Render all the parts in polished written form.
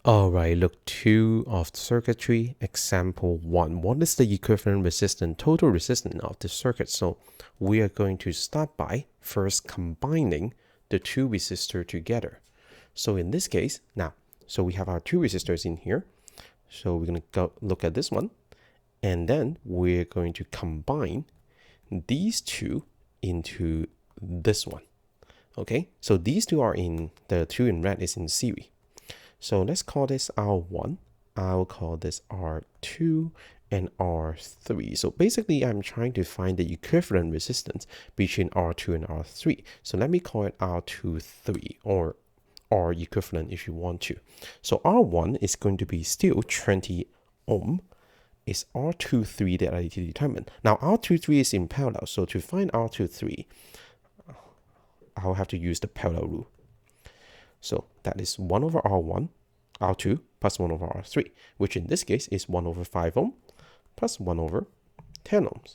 All right, look 2 of the circuitry, example 1. What is the equivalent resistance, total resistance of the circuit? So we are going to start by first combining the 2 resistors together. So in this case, now, so we have our 2 resistors in here. So we're going to go look at this one. And then we're going to combine these 2 into this one. Okay, so these 2 are in, the 2 in red is in series. So let's call this R1, I'll call this R2 and R3. So basically I'm trying to find the equivalent resistance between R2 and R3. So let me call it R23 or R equivalent if you want to. So R1 is going to be still 20 ohm. It's R23 that I need to determine. Now R23 is in parallel, so to find R23, I'll have to use the parallel rule. So that is 1 over R1, R2 plus 1 over R3, which in this case is 1 over 5 ohm plus 1 over 10 ohms.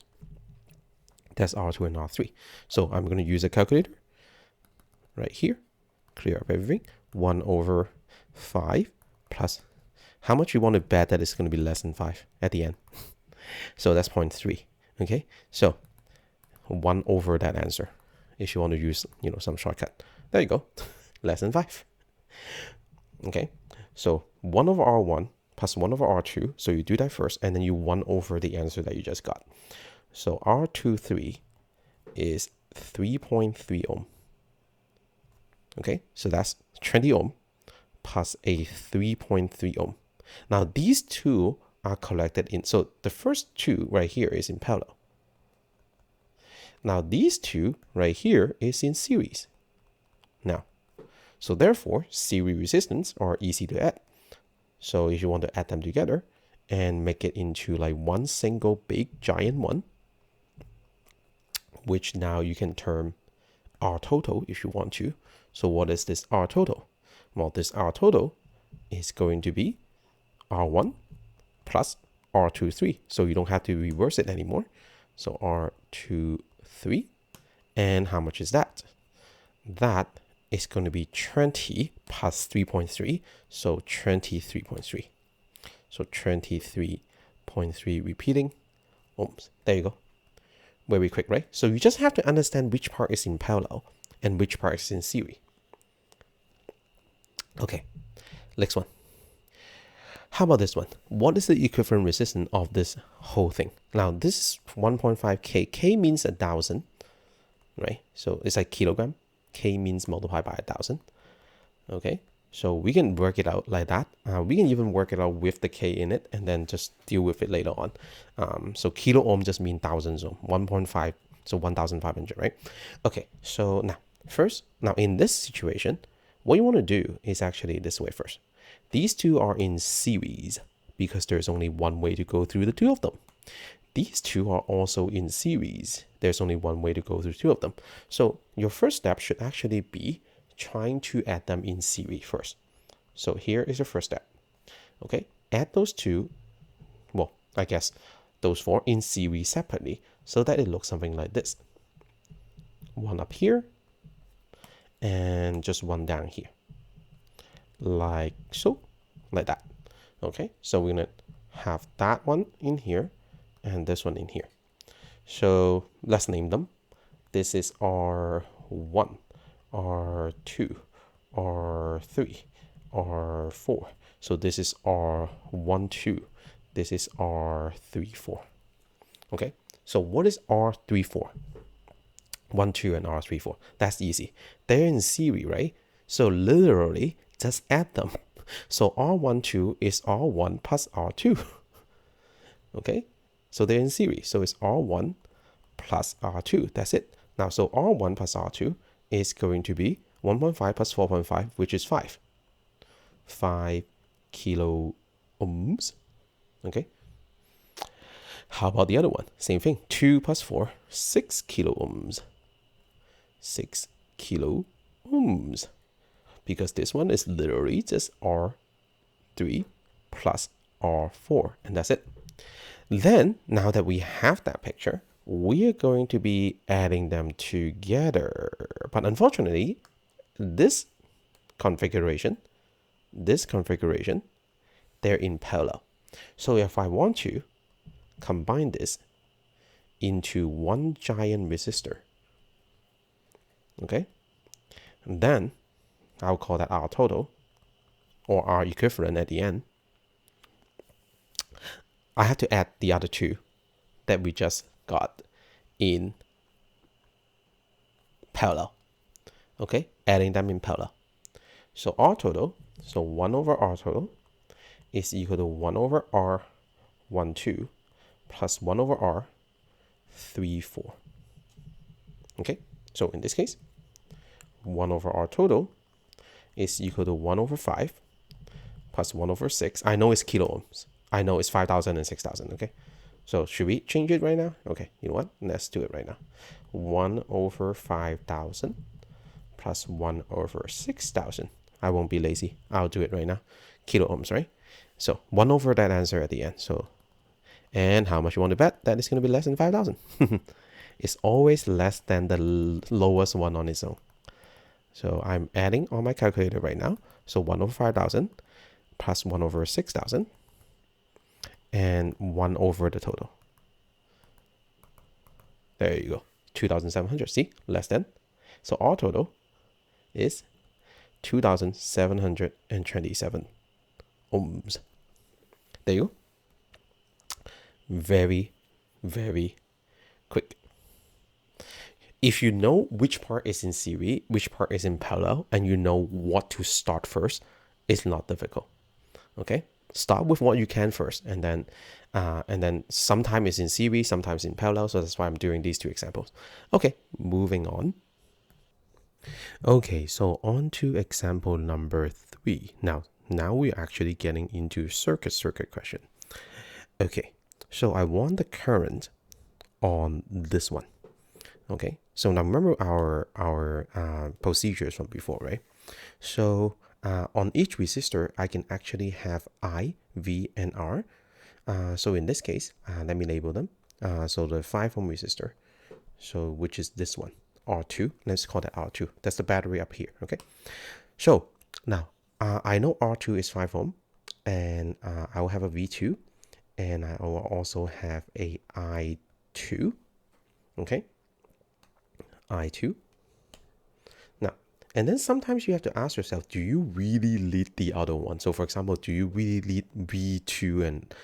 That's R2 and R3. So I'm going to use a calculator right here, clear up everything. 1 over 5 plus, how much you want to bet that it's going to be less than 5 at the end? So that's 0.3. Okay, so 1 over that answer. If you want to use, some shortcut, there you go. Less than 5. Okay, so 1 over R1 plus 1 over R2. So you do that first, and then you 1 over the answer that you just got. So R23 is 3.3 ohm. Okay, so that's 20 ohm plus a 3.3 ohm. Now these 2 are collected in, so the first 2 right here is in parallel. Now these 2 right here is in series. Now, so therefore, series resistance are easy to add. So if you want to add them together and make it into like one single big giant one, which now you can term R total if you want to. So what is this R total? Well, this R total is going to be R1 plus R23. So you don't have to reverse it anymore. So R23. And how much is that? That is going to be 20 plus 3.3, so 23.3. So 23.3 repeating ohms. There you go. Very quick, right? So you just have to understand which part is in parallel and which part is in series. Okay, next one. How about this one? What is the equivalent resistance of this whole thing? Now this is 1.5K. K means 1,000, right? So it's like kilogram. K means multiplied by 1,000. Okay, so we can work it out like that. We can even work it out with the K in it and then just deal with it later on. So kilo ohm just means thousands ohm, 1.5, so 1,500, right? Okay, so now in this situation, what you want to do is actually this way first. These 2 are in series because there's only one way to go through the 2 of them. These 2 are also in series. There's only one way to go through 2 of them. So your first step should actually be trying to add them in series first. So here is your first step. Okay, add those 2, well, I guess those 4 in series separately so that it looks something like this. 1 up here and just 1 down here. Like so, like that. Okay, so we're going to have that one in here and this one in here. So let's name them. This is R1, R2, R3, R4. So this is R12. This is R34. Okay, so what is R34? 1, 2, and R34. That's easy. They're in series, right? So literally just add them. So R12 is R1 plus R2. Okay, so they're in series. So it's R1 plus R2. That's it. Now, so R1 plus R2 is going to be 1.5 plus 4.5, which is 5. 5 kilo ohms. Okay. How about the other one? Same thing. 2 plus 4, 6 kilo ohms. 6 kilo ohms. Because this one is literally just R3 plus R4, and that's it. Then, now that we have that picture, we are going to be adding them together. But unfortunately, this configuration this configuration, they're in parallel. So if I want to combine this into one giant resistor, okay, and then I'll call that R total or R equivalent at the end. I have to add the other two that we just got in parallel, okay, adding them in parallel. So R total, so 1 over R total is equal to 1 over R12 plus 1 over R34. Okay, so in this case, 1 over R total is equal to 1 over 5 plus 1 over 6. I know it's kilo ohms. I know it's 5,000 and 6,000, okay? So should we change it right now? Okay, you know what? Let's do it right now. 1 over 5,000 plus 1 over 6,000. I won't be lazy. I'll do it right now. Kilo ohms, right? So 1 over that answer at the end. So, and how much you want to bet that it's going to be less than 5,000? It's always less than the lowest one on its own. So I'm adding on my calculator right now. So 1 over 5,000 plus 1 over 6,000 and 1 over the total. There you go. 2,700. See? Less than. So our total is 2,727 ohms. There you go. Very, very quick. If you know which part is in series, which part is in parallel, and you know what to start first, it's not difficult. Okay, start with what you can first, and then sometimes it's in series, sometimes in parallel. So that's why I'm doing these two examples. Okay, moving on. Okay, so on to example number 3. Now we're actually getting into circuit question. Okay, so I want the current on this one. Okay, so now remember our procedures from before, right? So on each resistor, I can actually have I, V, and R. So in this case, let me label them. So the 5 ohm resistor, so which is this one, R2. Let's call that R2. That's the battery up here, okay? So now I know R2 is 5 ohm, and I will have a V2, and I will also have a I2, okay? I2. Now, and then sometimes you have to ask yourself, do you really lead the other one? So for example, do you really lead V2 and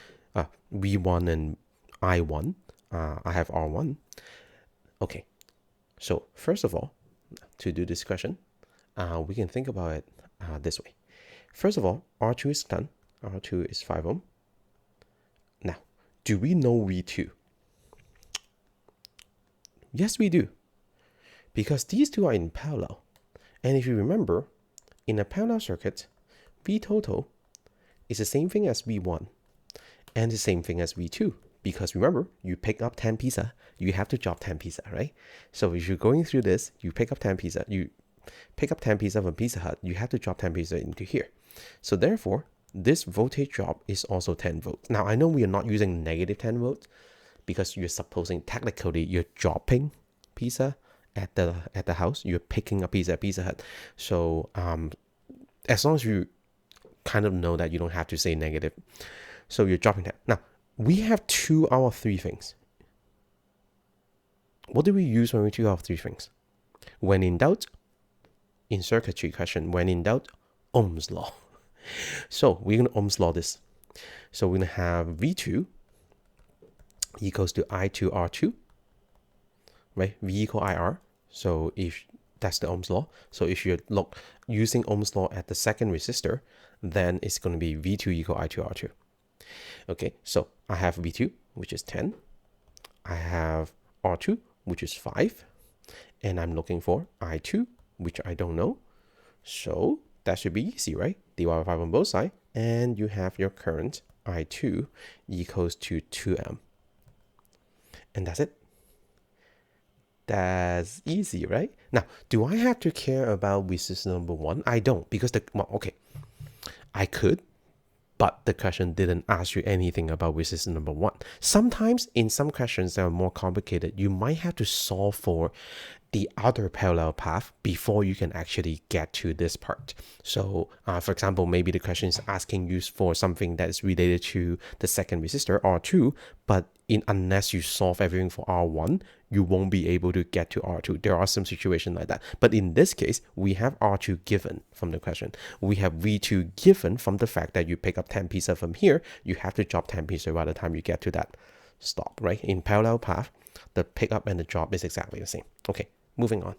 V1 and I1? I have R1. Okay, so first of all, to do this question, we can think about it this way. First of all, R2 is done. R2 is 5 ohm. Now, do we know V2? Yes, we do. Because these two are in parallel. And if you remember, in a parallel circuit, V total is the same thing as V1 and the same thing as V2. Because remember, you pick up 10 pizza, you have to drop 10 pizza, right? So if you're going through this, you pick up 10 pizza, you pick up 10 pizza from Pizza Hut, you have to drop 10 pizza into here. So therefore, this voltage drop is also 10 volts. Now, I know we are not using negative 10 volts because you're supposing technically you're dropping pizza at the house, you're picking up pizza at Pizza Hut. So as long as you kind of know that you don't have to say negative, so you're dropping that. Now we have 2 out of 3 things. What do we use when we 2 out of 3 things? When in doubt, in circuitry question, when in doubt, Ohm's law. So we're gonna Ohm's law this. So we're gonna have V2 equals to I2 R2, right? V equal IR. So if that's the Ohm's law. So if you look using Ohm's law at the second resistor, then it's going to be V2 equal I2 R2. Okay, so I have V2, which is 10. I have R2, which is 5. And I'm looking for I2, which I don't know. So that should be easy, right? Divide by 5 on both sides. And you have your current I2 equals to 2 amp. And that's it. That's easy, right? Now, do I have to care about resistor number 1? I don't, because I could, but the question didn't ask you anything about resistor number 1. Sometimes in some questions that are more complicated, you might have to solve for the other parallel path before you can actually get to this part. So for example, maybe the question is asking you for something that is related to the second resistor, R2, but unless you solve everything for R1, you won't be able to get to R2. There are some situations like that. But in this case, we have R2 given from the question. We have V2 given from the fact that you pick up 10 pieces from here, you have to drop 10 pieces by the time you get to that stop, right? In parallel path, the pickup and the drop is exactly the same. Okay, moving on.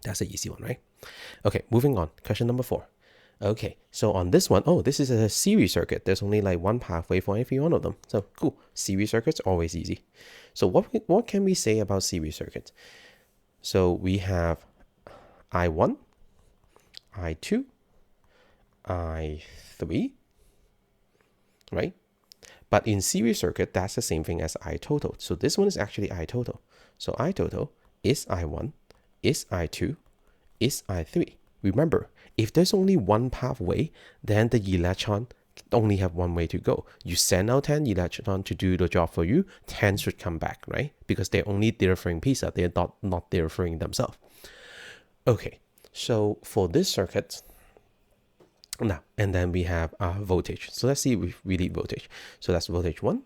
That's an easy one, right? Okay, moving on. Question number 4. Okay, so on this one, this is a series circuit. There's only like one pathway for every one of them. So cool. Series circuits, always easy. So what can we say about series circuits? So we have I1, I2, I3, right? But in series circuit, that's the same thing as I total. So this one is actually I total. So I total is I1, is I2, is I3. Remember, if there's only one pathway, then the electron only have one way to go. You send out 10 electrons to do the job for you, 10 should come back, right? Because they're only differing pieces, they're not differing themselves. Okay, so for this circuit, now, and then we have voltage. So let's see if we need voltage. So that's voltage 1.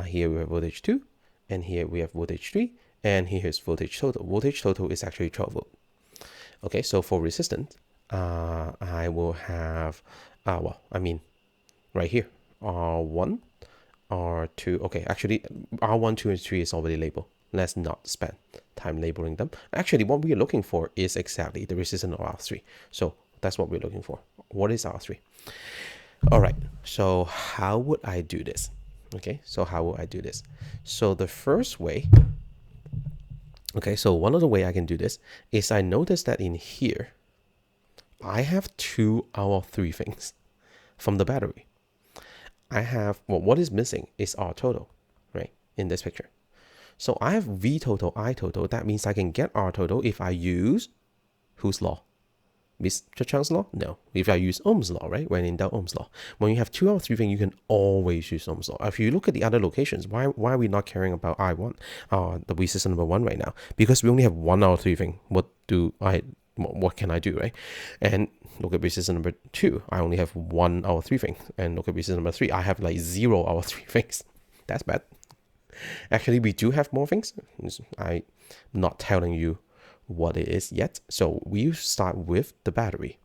Here we have voltage 2. And here we have voltage 3. And here is voltage total. Voltage total is actually 12 volt. Okay, so for resistance, I will have, right here, R1, R2. Okay, actually, R1, 2, and 3 is already labeled. Let's not spend time labeling them. Actually, what we are looking for is exactly the resistance of R3. So that's what we're looking for. What is R3? All right, so how would I do this? Okay, so how would I do this? So the first way, okay, so one of the way I can do this is I notice that in here, I have 2 out of 3 things from the battery. I have, well, what is missing is R total, right, in this picture. So I have V total, I total. That means I can get R total if I use whose law? Mr. Chang's law? No. If I use Ohm's law, right? When in doubt, Ohm's law. When you have 2 out of 3 things, you can always use Ohm's law. If you look at the other locations, why are we not caring about I1, the resistance number 1 right now? Because we only have 1 out of 3 things. What can I do, right? And look at resistance number 2. I only have 1 out of 3 things. And look at resistance number 3. I have like 0 out of 3 things. That's bad. Actually, we do have more things. I'm not telling you what it is yet. So we start with the battery.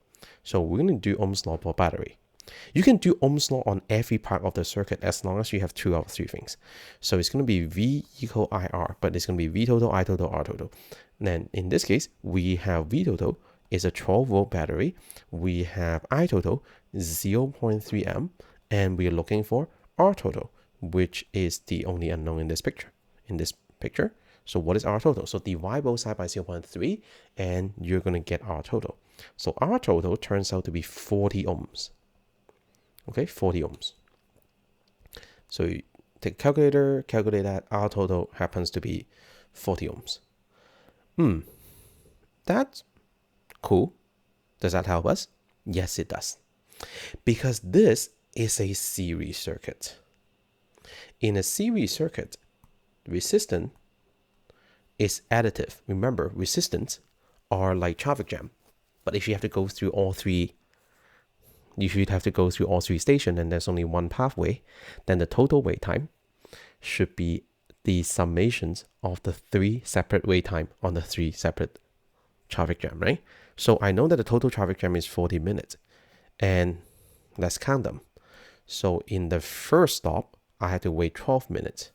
So we're going to do Ohm's law for battery. You can do Ohm's law on every part of the circuit as long as you have 2 out of 3 things. So it's going to be V equal IR, but it's going to be V total, I total, R total. Then in this case, we have V total is a 12 volt battery. We have I total 0.3 amp, and we are looking for R total, which is the only unknown in this picture. So what is R total? So divide both sides by 0.3 and you're going to get R total. So R total turns out to be 40 ohms. Okay, 40 ohms. So you take a calculator, calculate that. R total happens to be 40 ohms. That's cool. Does that help us? Yes, it does. Because this is a series circuit. In a series circuit, resistance is additive. Remember, resistance are like traffic jam. But if you have to go through all 3, you should have to go through all 3 stations and there's only one pathway, then the total wait time should be the summations of the 3 separate wait time on the 3 separate traffic jam, right? So I know that the total traffic jam is 40 minutes. And let's count them. So in the first stop, I had to wait 12 minutes.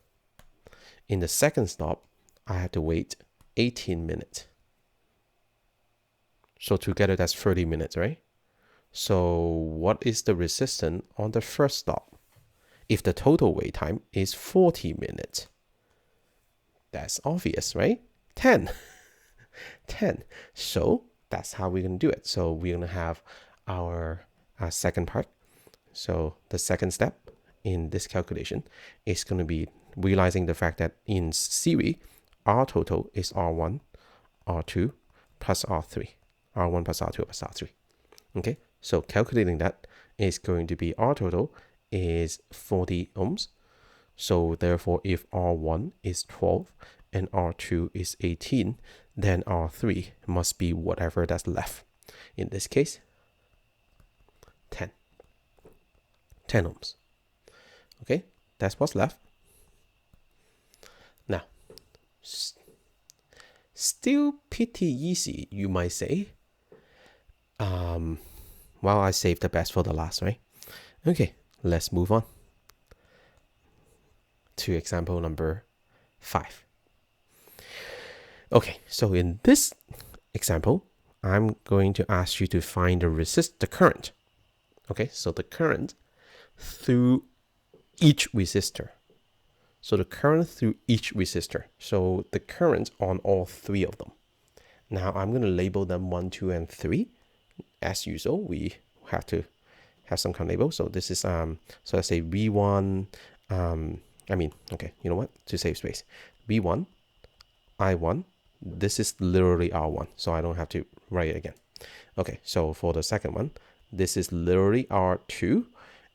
In the second stop, I had to wait 18 minutes. So together that's 30 minutes, right? So what is the resistance on the first stop? If the total wait time is 40 minutes, that's obvious, right? 10. 10. So that's how we're going to do it. So we're going to have our second part. So the second step in this calculation is going to be realizing the fact that in series, R total is R1, R2 plus R3. R1 plus R2 plus R3. Okay, so calculating that is going to be R total is 40 ohms. So therefore, if R1 is 12 and R2 is 18, then R3 must be whatever that's left. In this case, 10 ohms. Okay, that's what's left. Now, still pretty easy, you might say. Well, I saved the best for the last, right? Okay, let's move on to example number 5. Okay, so in this example, I'm going to ask you to find the current. Okay, so the current through each resistor. So the current through each resistor. So the current on all 3 of them. Now I'm going to label them 1, 2, and 3. As usual, we have to have some kind of label. So this is so let's say V1. Okay, you know what? To save space, V1, I1. This is literally R1, so I don't have to write it again. Okay, so for the second one, this is literally R2,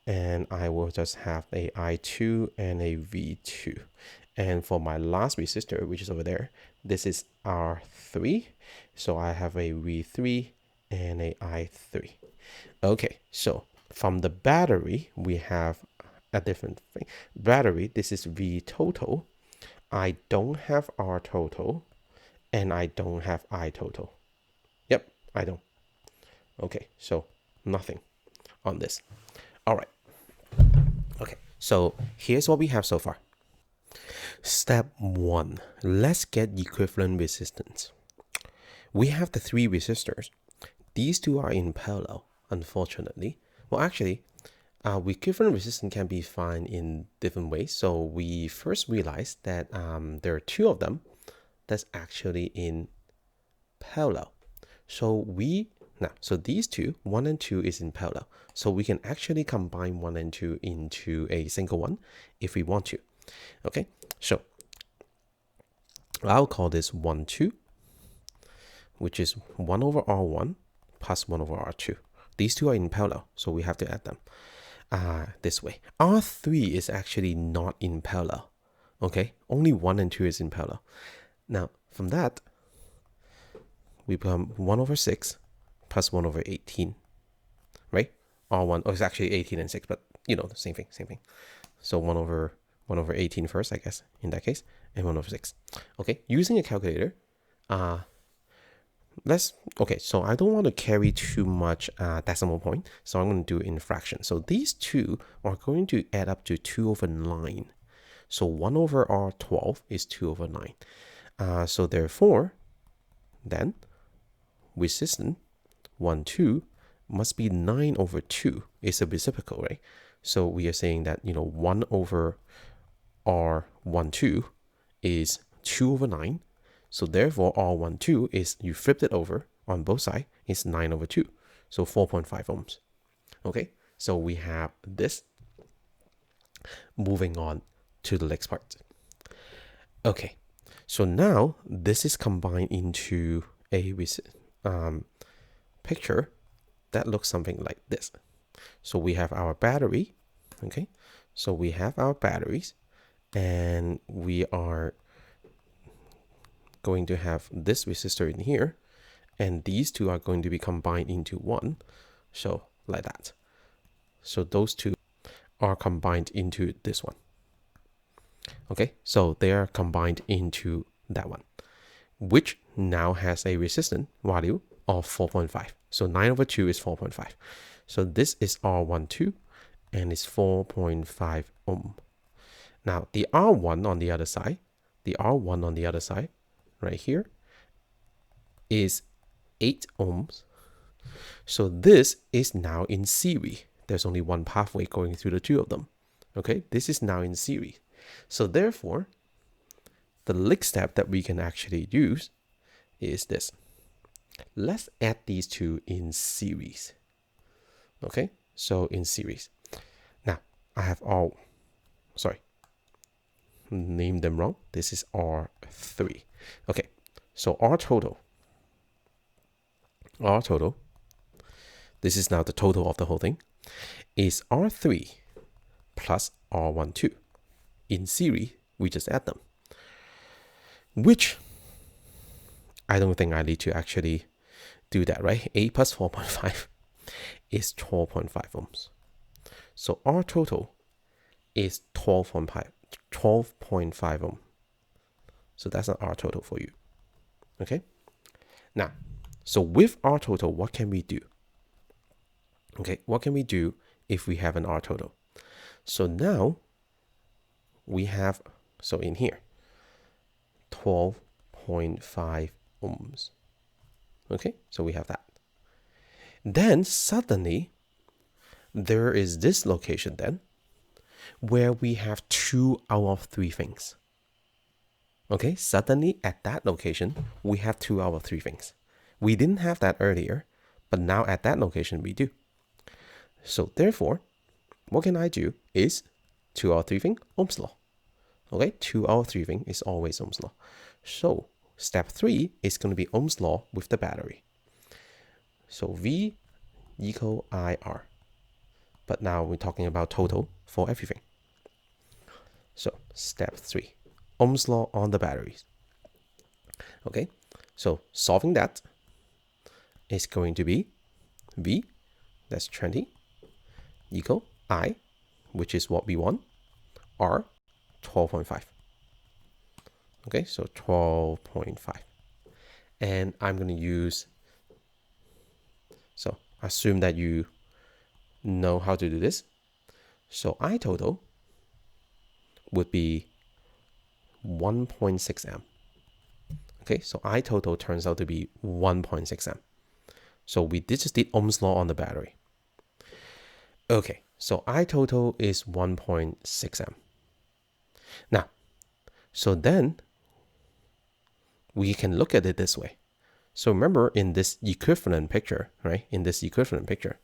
and I will just have a I2 and a V2. And for my last resistor, which is over there, this is R3, so I have a V3 and a I3. Okay, so from the battery, we have a different thing. Battery, this is V total. I don't have R total, and I don't have I total. Yep, I don't. Okay, so nothing on this. All right. Okay, so here's what we have so far. Step 1, let's get equivalent resistance. We have the 3 resistors. These 2 are in parallel, unfortunately. Well, actually, equivalent resistance can be defined in different ways. So we first realized that there are 2 of them that's actually in parallel. So these 2, 1 and 2 is in parallel. So we can actually combine 1 and 2 into a single one if we want to. Okay, so I'll call this 1, 2, which is 1 over R1 plus 1 over R2. These 2 are in parallel, so we have to add them this way. R3 is actually not in parallel. Okay, only 1 and 2 is in parallel. Now, from that, we become 1 over 6 plus 1 over 18, right? R1, it's actually 18 and 6, but you know, the same thing. So 1 over 18 first, I guess, in that case, and 1 over 6. Okay, using a calculator, so I don't want to carry too much decimal point, so I'm going to do it in fraction. So these 2 are going to add up to 2 over 9. So 1 over R12 is 2 over 9. So therefore, then, resistance 1, 2 must be 9 over 2. It's a reciprocal, right? So we are saying that, 1 over R12 is 2 over 9. So therefore, R12 is, you flipped it over on both sides, it's 9 over 2. So 4.5 ohms. Okay, so we have this. Moving on to the next part. Okay, so now this is combined into a picture that looks something like this. So we have our battery. Okay, so we have our batteries, and we are going to have this resistor in here, and these 2 are going to be combined into one. So like that. So those 2 are combined into this one. Okay, so they are combined into that one, which now has a resistance value of 4.5. So 9 over 2 is 4.5. So this is R12, and it's 4.5 ohm. Now the R1 on the other side, right here, is 8 ohms. So this is now in series. There's only one pathway going through the 2 of them. Okay, this is now in series. So therefore, the next step that we can actually use is this. Let's add these 2 in series. Okay, so in series. Now, I have named them wrong. This is R3. Okay, so R total, this is now the total of the whole thing, is R3 plus R12. In series, we just add them. which I don't think I need to actually do that, right? 8 plus 4.5 is 12.5 ohms. So our total is 12.5 ohm. So that's an R total for you. Okay. Now, so with R total, what can we do? Okay, what can we do if we have an R total? So now we have, so in here, 12.5 ohms. Okay, so we have that. Then suddenly, there is this location then, where we have 2 out of 3 things. Okay, suddenly at that location, we have 2 out of 3 things. We didn't have that earlier, but now at that location we do. So therefore, what can I do is 2 out of 3 thing, Ohm's law. Okay, 2 out of 3 thing is always Ohm's law. So step 3 is going to be Ohm's law with the battery. So V equal IR. But now we're talking about total for everything. So step 3, Ohm's law on the batteries. Okay, so solving that is going to be V, that's 20, equal I, which is what we want, R, 12.5. Okay, so 12.5. And I'm going to use, so assume that you know how to do this. So I total would be 1.6 amp. Okay, so I total turns out to be 1.6 amp. So we just did Ohm's law on the battery. Okay, so I total is 1.6 amp. Now, so then we can look at it this way. So remember in this equivalent picture, right? In this equivalent picture.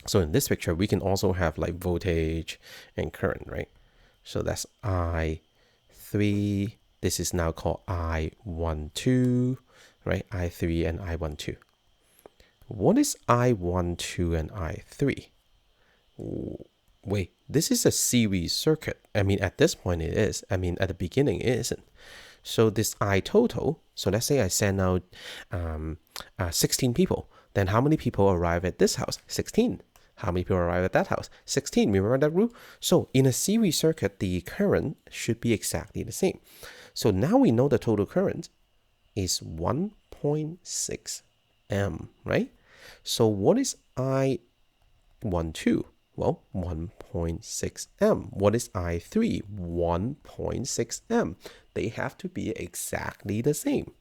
So in this picture, we can also have like voltage and current, right? So that's I3. This is now called I12, right? I3 and I12. What is I12 and I3? Wait, this is a series circuit. I mean, at this point it is. I mean, at the beginning it isn't. So this I total, so let's say I send out 16 people. Then how many people arrive at this house? 16. How many people arrive at that house? 16. Remember that rule? So in a series circuit, the current should be exactly the same. So now we know the total current is 1.6 amp, right? So what is I12? Well, 1.6 amp. What is I3? 1.6 amp. They have to be exactly the same,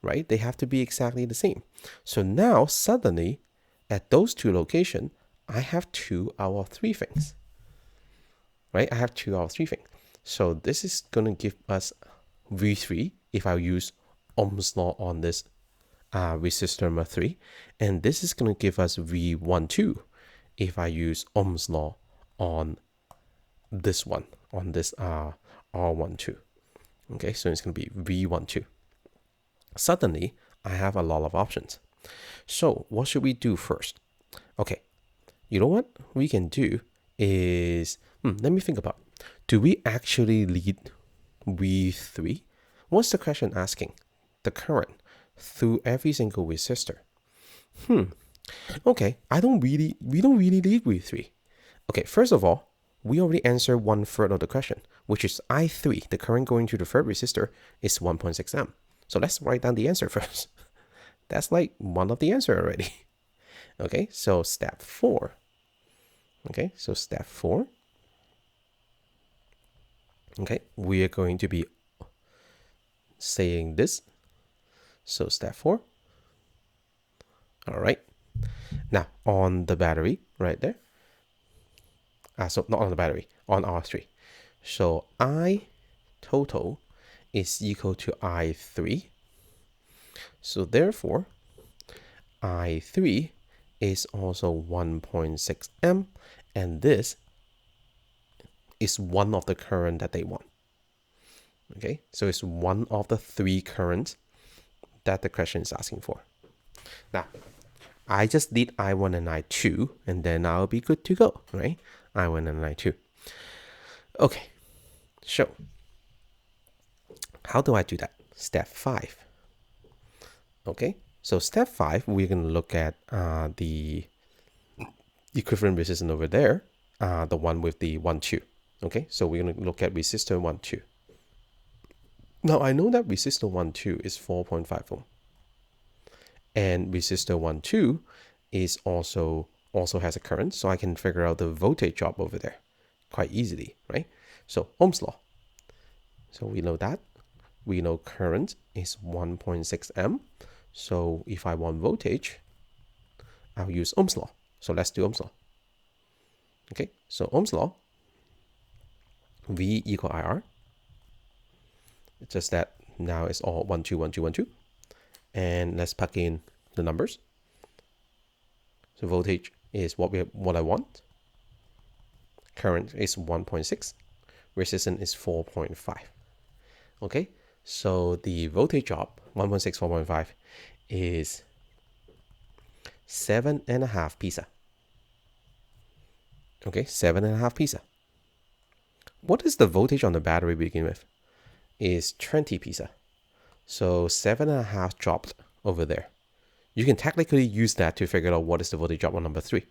right? They have to be exactly the same. So now suddenly at those 2 locations, I have 2 out of 3 things, right? I have 2 out of 3 things. So this is going to give us V3 if I use Ohm's law on this resistor number 3. And this is going to give us V12 if I use Ohm's law on this one, on this R12. Okay, so it's going to be V12. Suddenly, I have a lot of options. So what should we do first? Okay, you know what we can do is, let me think about, do we actually lead V3? What's the question asking? The current through every single resistor. Okay, we don't really lead V3. Okay, first of all, we already answered 1/3 of the question, which is I3, the current going to the third resistor, is 1.6 amp. So let's write down the answer first. That's like one of the answer already. Okay, so step 4. Okay, so step 4. Okay, we are going to be saying this. So step 4. All right. Now on the battery right there. So not on the battery, on R3. So I total is equal to I3. So therefore, I3 is also 1.6 amp, and this is one of the current that they want. Okay, so it's one of the 3 currents that the question is asking for. Now, I just did I1 and I2, and then I'll be good to go, right? I1 and I2. Okay, so How do I do that? Step 5. Okay, so step 5, we're going to look at the equivalent resistance over there, the one with the 1, 2. Okay, so we're going to look at resistor 1, 2. Now, I know that resistor 1, 2 is 4.5 ohm. And resistor 1, 2 is also has a current, so I can figure out the voltage drop over there quite easily, right? So Ohm's law. So we know that. We know current is 1.6 amp. So if I want voltage, I'll use Ohm's law. So let's do Ohm's law. Okay, so Ohm's law, V equal IR. It's just that now it's all 1, 2, 1, 2, 1, 2. And let's plug in the numbers. So voltage is what I want. Current is 1.6. Resistance is 4.5. Okay, so the voltage drop 1.6, 4.5 is 7.5 pisa. Okay, 7.5 pisa. What is the voltage on the battery begin with? Is 20 pisa. So 7.5 dropped over there. You can technically use that to figure out what is the voltage drop on number 3.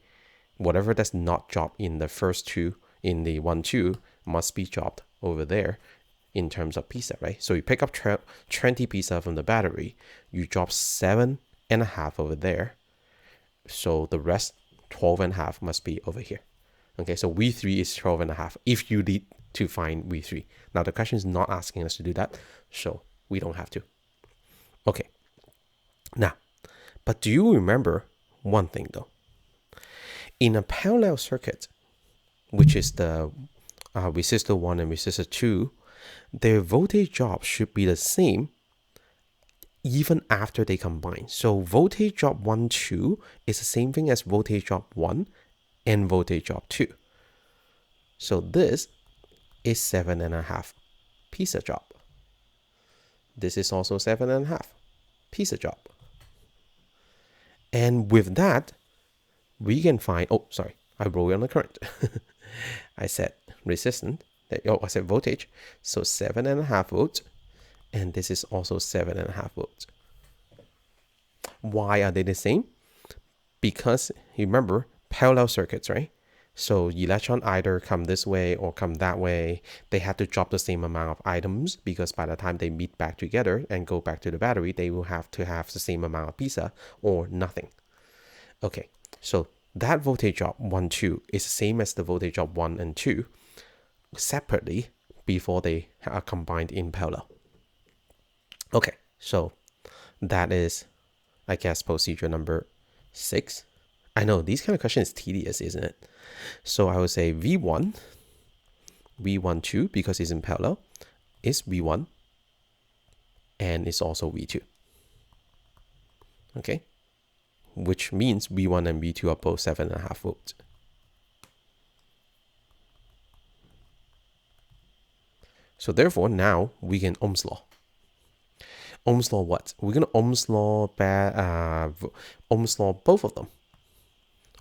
Whatever that's not dropped in the first two, in the 1, 2, must be dropped over there in terms of pisa, right? So you pick up 20 pisa from the battery, you drop 7.5 over there. So the rest, 12.5, must be over here. Okay, so V3 is 12.5 if you need to find V3. Now the question is not asking us to do that, so we don't have to. Okay, now, but do you remember one thing though? In a parallel circuit, which is the resistor 1 and resistor 2, their voltage drop should be the same even after they combine. So voltage drop 1, 2 is the same thing as voltage drop 1 and voltage drop 2. So this is 7.5 pisa drop. This is also 7.5 pisa drop. And with that, we can find, oh, sorry, I wrote it on the current. I said resistance, I said voltage, so 7.5 volts, and this is also 7.5 volts. Why are they the same? Because, remember, parallel circuits, right? So electron either come this way or come that way. They have to drop the same amount of items because by the time they meet back together and go back to the battery, they will have to have the same amount of pisa or nothing. Okay, so that voltage drop 1, 2 is the same as the voltage drop 1 and 2 separately before they are combined in parallel. Okay, so that is, I guess, procedure number 6. I know these kind of questions is tedious, isn't it? So I would say V1, V12, because it's in parallel, is V1 and it's also V2. Okay, which means V1 and V2 are both 7.5 volts. So therefore, now we can Ohm's law. Ohm's law what? We're going to Ohm's law both of them.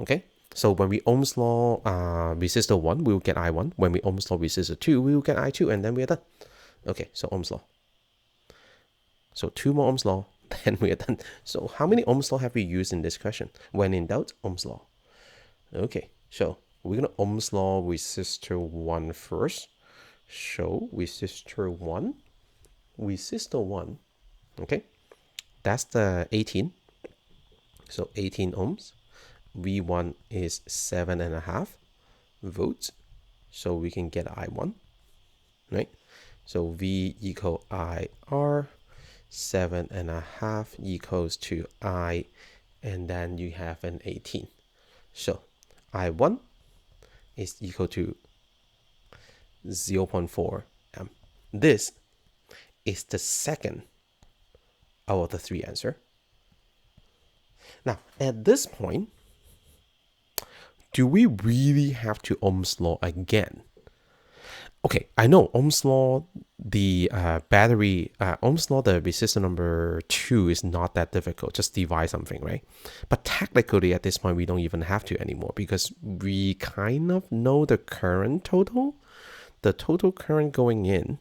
Okay, so when we Ohm's law resistor 1, we will get I1. When we Ohm's law resistor 2, we will get I2, and then we are done. Okay, so Ohm's law. So 2 more Ohm's law, then we are done. So how many Ohm's law have we used in this question? When in doubt, Ohm's law. Okay, so we're going to Ohm's law resistor 1 first. So resistor 1, okay, that's the 18. So 18 ohms. V1 is 7.5 volts. So we can get I1, right? So V equal IR, 7.5 equals to I, and then you have an 18. So I1 is equal to 0.4 amp. This is the second out of the 3 answer. Now, at this point, do we really have to Ohm's law again? Okay, I know Ohm's law, the Ohm's law, the resistor number 2 is not that difficult. Just divide something, right? But technically, at this point, we don't even have to anymore because we kind of know the current total. The total current going in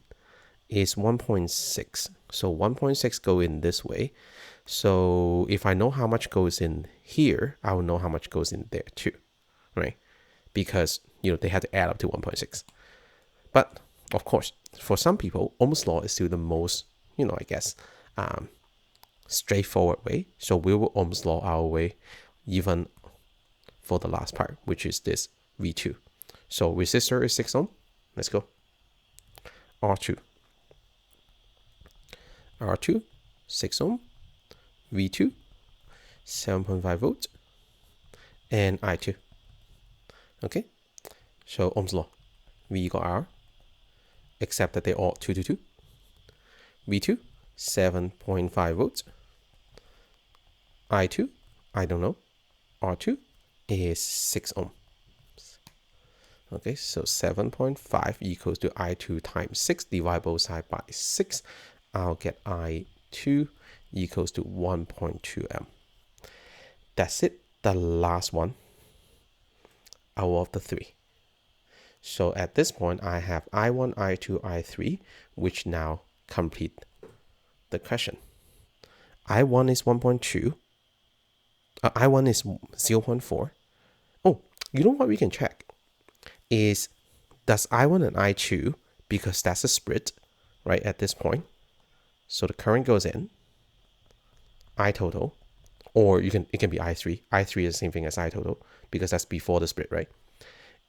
is 1.6. So 1.6 go in this way. So if I know how much goes in here, I will know how much goes in there too, right? Because, they had to add up to 1.6. But of course, for some people, Ohm's law is still the most, I guess, straightforward way. So we will Ohm's law our way even for the last part, which is this V2. So resistor is 6 ohm. Let's go. R2. R2, 6 ohm. V2, 7.5 volts. And I2. Okay. So Ohm's law. V equal R. Except that they all 2 to 2. V2, 7.5 volts. I2, I don't know. R2 is 6 ohm. Okay, so 7.5 equals to I2 times 6. Divide both sides by 6. I'll get I2 equals to 1.2 amp. That's it. The last one out of the 3. So at this point, I have I1, I2, I3, which now complete the question. I1 is 1.2. I1 is 0.4. Oh, you know what we can check? Is does I1 and I2, because that's a split, right, at this point. So the current goes in, I total, or it can be I3. I3 is the same thing as I total, because that's before the split, right?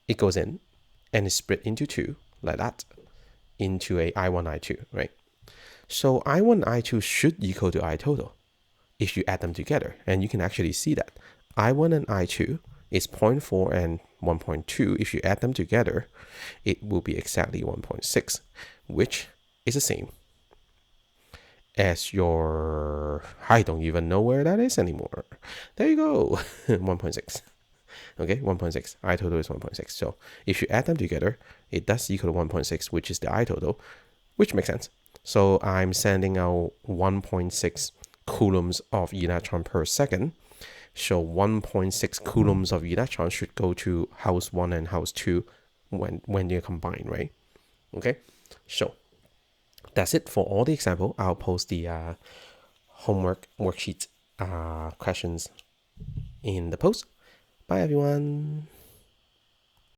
It goes in, and it's split into 2, like that, into a I1, I2, right? So I1, I2 should equal to I total if you add them together. And you can actually see that. I1 and I2 is 0.4 and 1.2. If you add them together, it will be exactly 1.6, which is the same as your, I don't even know where that is anymore. There you go, 1.6. Okay, 1.6. I total is 1.6. So if you add them together, it does equal to 1.6, which is the I total, which makes sense. So I'm sending out 1.6 coulombs of electron per second. So 1.6 coulombs of electron should go to house 1 and house 2 when they're combined, right? Okay, so that's it for all the example. I'll post the homework worksheet questions in the post. Bye, everyone.